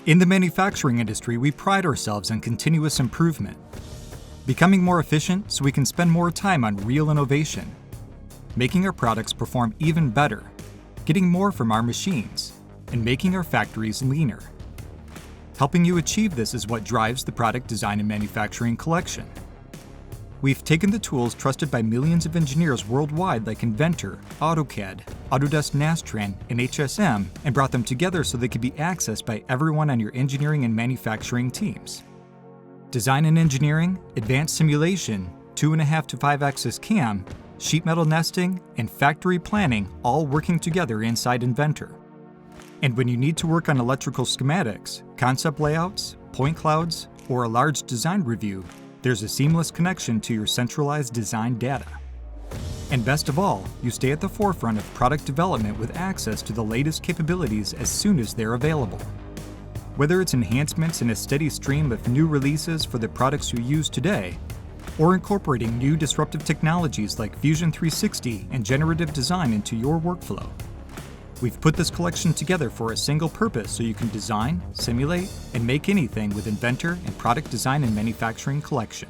In the manufacturing industry, we pride ourselves on continuous improvement, becoming more efficient so we can spend more time on real innovation, making our products perform even better, getting more from our machines, and making our factories leaner. Helping you achieve this is what drives the Product Design and Manufacturing Collection. We've taken the tools trusted by millions of engineers worldwide like Inventor, AutoCAD, Autodesk Nastran, and HSM and brought them together so they could be accessed by everyone on your engineering and manufacturing teams. Design and engineering, advanced simulation, 2.5 to 5-axis CAM, sheet metal nesting, and factory planning all working together inside Inventor. And when you need to work on electrical schematics, concept layouts, point clouds, or a large design review, there's a seamless connection to your centralized design data. And best of all, you stay at the forefront of product development with access to the latest capabilities as soon as they're available. Whether it's enhancements in a steady stream of new releases for the products you use today, or incorporating new disruptive technologies like Fusion 360 and generative design into your workflow, we've put this collection together for a single purpose so you can design, simulate, and make anything with Inventor and Product Design and Manufacturing Collection.